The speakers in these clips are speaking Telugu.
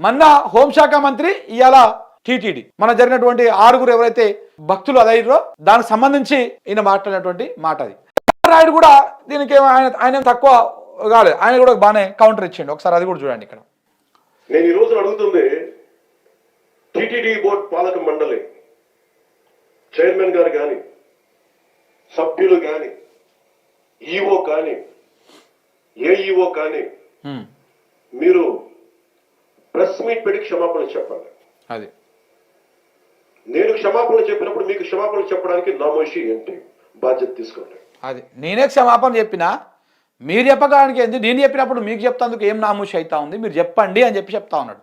మొన్న హోంశాఖ మంత్రి ఇవాళ టీటీడీ మన జరిగినటువంటి 6 ఎవరైతే భక్తులు అదయ్యారో దానికి సంబంధించి ఈయన మాట్లాడినటువంటి మాట అది. రాయుడు కూడా దీనికి ఆయన తక్కువ కాలేదు, ఆయన కూడా బాగానే కౌంటర్ ఇచ్చిండు. ఒకసారి అది కూడా చూడండి. ఇక్కడ నేను ఈ రోజు అడుగుతుంది టీటీడీ బోర్డు పాలక మండలి చైర్మన్ గారు కానీ, సభ్యులు కానీ, ఈఓ కానీ, ఏఈఓ కానీ, మీరు ప్రెస్ మీట్ పెట్టి క్షమాపణ చెప్పండి. అది నేను క్షమాపణ చెప్పినప్పుడు మీకు క్షమాపణ చెప్పడానికి నా మనిషి ఏంటి బాధ్యత తీసుకోండి. అది నేనే క్షమాపణ చెప్పినా మీరు చెప్పడానికి ఏంటి, నేను చెప్పినప్పుడు మీకు చెప్తాందుకు ఏం నామూషి అవుతా ఉంది, మీరు చెప్పండి అని చెప్తా ఉన్నాడు.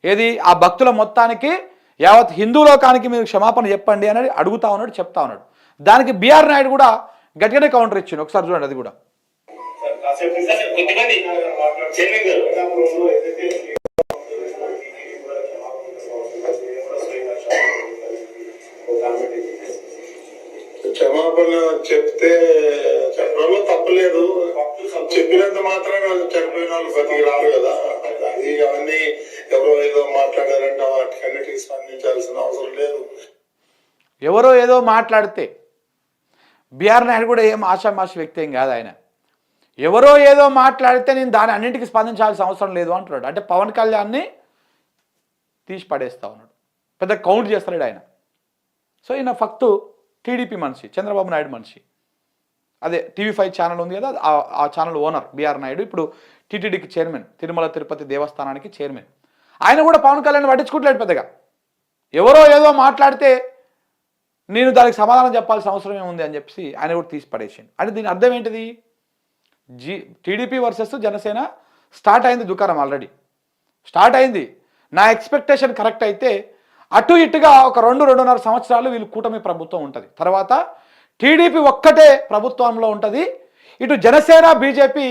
ఏది ఆ భక్తుల మొత్తానికి యావత్ హిందూ లోకానికి మీరు క్షమాపణ చెప్పండి అని అడుగుతా ఉన్నాడు, చెప్తా ఉన్నాడు. దానికి బిఆర్ నాయుడు కూడా గట్టిగానే కౌంటర్ ఇచ్చిండు. ఒకసారి చూడండి అది కూడా. క్షమాపణ చెప్తే చెప్పడంలో తప్పలేదు, చెప్పినంత మాత్రం చనిపోయిన వాళ్ళు బతికి రారు కదా. అది అవన్నీ ఎవరో ఏదో మాట్లాడారంటే వాటికన్నిటికీ స్పందించాల్సిన అవసరం లేదు. ఎవరో ఏదో మాట్లాడితే బిఆర్ నాయుడు కూడా ఏం ఆషామాషి వ్యక్తి ఏం కాదు. ఆయన ఎవరో ఏదో మాట్లాడితే నేను దాని అన్నింటికి స్పందించాల్సిన అవసరం లేదు అంటున్నాడు. అంటే పవన్ కళ్యాణ్ని తీసి పడేస్తా ఉన్నాడు, పెద్ద కౌంట్ చేస్తాడు ఆయన. సో ఈయన ఫక్తు టీడీపీ మనిషి, చంద్రబాబు నాయుడు మనిషి. అదే TV5 ఛానల్ ఉంది కదా, ఆ ఛానల్ ఓనర్ బిఆర్ నాయుడు ఇప్పుడు టీటీడీకి చైర్మన్, తిరుమల తిరుపతి దేవస్థానానికి చైర్మన్. ఆయన కూడా పవన్ కళ్యాణ్ పట్టించుకోవట్లేదు పెద్దగా. ఎవరో ఏదో మాట్లాడితే నేను దానికి సమాధానం చెప్పాల్సిన అవసరం ఏముంది అని చెప్పి ఆయన కూడా తీసి పడేసిండు. అంటే దీని అర్థం ఏంటిది, టీడీపీ వర్సెస్ జనసేన స్టార్ట్ అయింది, దుకాణం ఆల్రెడీ స్టార్ట్ అయింది. నా ఎక్స్పెక్టేషన్ కరెక్ట్ అయితే అటు ఇటుగా ఒక 2-2.5 సంవత్సరాలు వీళ్ళు కూటమి ప్రభుత్వం ఉంటుంది. తర్వాత టీడీపీ ఒక్కటే ప్రభుత్వంలో ఉంటుంది. ఇటు జనసేన బీజేపీ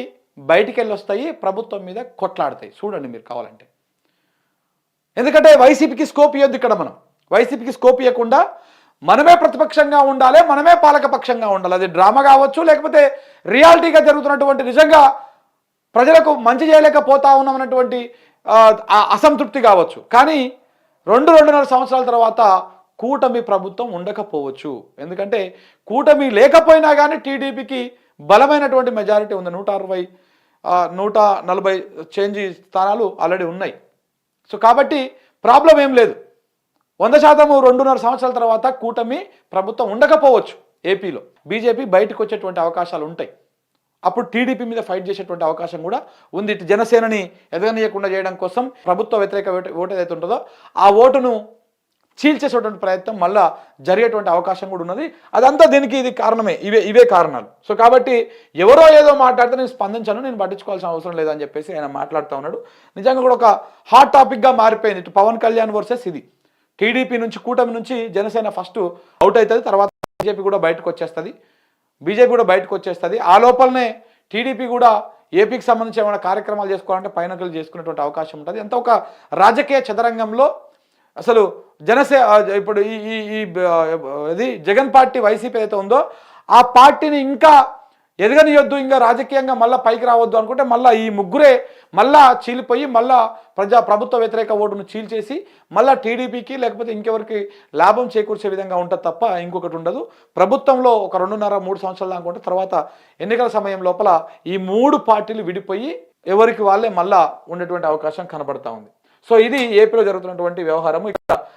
బయటికి వెళ్ళి వస్తాయి, ప్రభుత్వం మీద కొట్లాడతాయి. చూడండి మీరు కావాలంటే. ఎందుకంటే వైసీపీకి స్కోప్ ఇవ్వద్దు ఇక్కడ. మనం వైసీపీకి స్కోప్ ఇవ్వకుండా మనమే ప్రతిపక్షంగా ఉండాలి, మనమే పాలకపక్షంగా ఉండాలి. అది డ్రామా కావచ్చు, లేకపోతే రియాలిటీగా జరుగుతున్నటువంటి నిజంగా ప్రజలకు మంచి చేయలేకపోతా ఉన్నామన్నటువంటి అసంతృప్తి కావచ్చు. కానీ 2-2.5 సంవత్సరాల తర్వాత కూటమి ప్రభుత్వం ఉండకపోవచ్చు. ఎందుకంటే కూటమి లేకపోయినా కానీ టీడీపీకి బలమైనటువంటి మెజారిటీ ఉంది. 140 చేంజ్ స్థానాలు ఆల్రెడీ ఉన్నాయి. సో కాబట్టి ప్రాబ్లం ఏం లేదు. 100% 2.5 సంవత్సరాల తర్వాత కూటమి ప్రభుత్వం ఉండకపోవచ్చు. ఏపీలో బీజేపీ బయటకు వచ్చేటువంటి అవకాశాలు ఉంటాయి. అప్పుడు టీడీపీ మీద ఫైట్ చేసేటువంటి అవకాశం కూడా ఉంది. ఇటు జనసేనని ఎదగనీయకుండా చేయడం కోసం ప్రభుత్వ వ్యతిరేక ఓటు ఏదైతే ఉంటుందో ఆ ఓటును చీల్చేసేటువంటి ప్రయత్నం మళ్ళా జరిగేటువంటి అవకాశం కూడా ఉన్నది. అదంతా దీనికి ఇది కారణమే, ఇవే కారణాలు. సో కాబట్టి ఎవరో ఏదో మాట్లాడితే నేను స్పందించాను, నేను పట్టించుకోవాల్సిన అవసరం లేదని చెప్పేసి ఆయన మాట్లాడుతూ ఉన్నాడు. నిజంగా కూడా ఒక హాట్ టాపిక్గా మారిపోయింది. ఇటు పవన్ కళ్యాణ్ వర్సెస్ ఇది. టీడీపీ నుంచి, కూటమి నుంచి జనసేన ఫస్ట్ అవుట్ అవుతుంది, తర్వాత బీజేపీ కూడా బయటకు వచ్చేస్తుంది, బీజేపీ కూడా బయటకు వచ్చేస్తుంది. ఆ లోపలనే టీడీపీ కూడా ఏపీకి సంబంధించి ఏమైనా కార్యక్రమాలు చేసుకోవాలంటే పైనకలు చేసుకునేటువంటి అవకాశం ఉంటుంది. అంత ఒక రాజకీయ చదరంగంలో అసలు ఇప్పుడు ఇది జగన్ పార్టీ వైసీపీ ఏదైతే ఉందో ఆ పార్టీని ఇంకా ఎదగనియొద్దు, ఇంకా రాజకీయంగా మళ్ళీ పైకి రావద్దు అనుకుంటే మళ్ళీ ఈ ముగ్గురే మళ్ళా చీలిపోయి మళ్ళా ప్రభుత్వ వ్యతిరేక ఓటును చీల్చేసి మళ్ళీ టీడీపీకి లేకపోతే ఇంకెవరికి లాభం చేకూర్చే విధంగా ఉంటుంది తప్ప ఇంకొకటి ఉండదు. ప్రభుత్వంలో ఒక 2.5-3 సంవత్సరాలు దాకా ఉంటుంది. తర్వాత ఎన్నికల సమయం లోపల ఈ 3 పార్టీలు విడిపోయి ఎవరికి వాళ్ళే మళ్ళా ఉండేటువంటి అవకాశం కనబడతా ఉంది. సో ఇది ఏపీలో జరుగుతున్నటువంటి వ్యవహారం. ఇక్కడ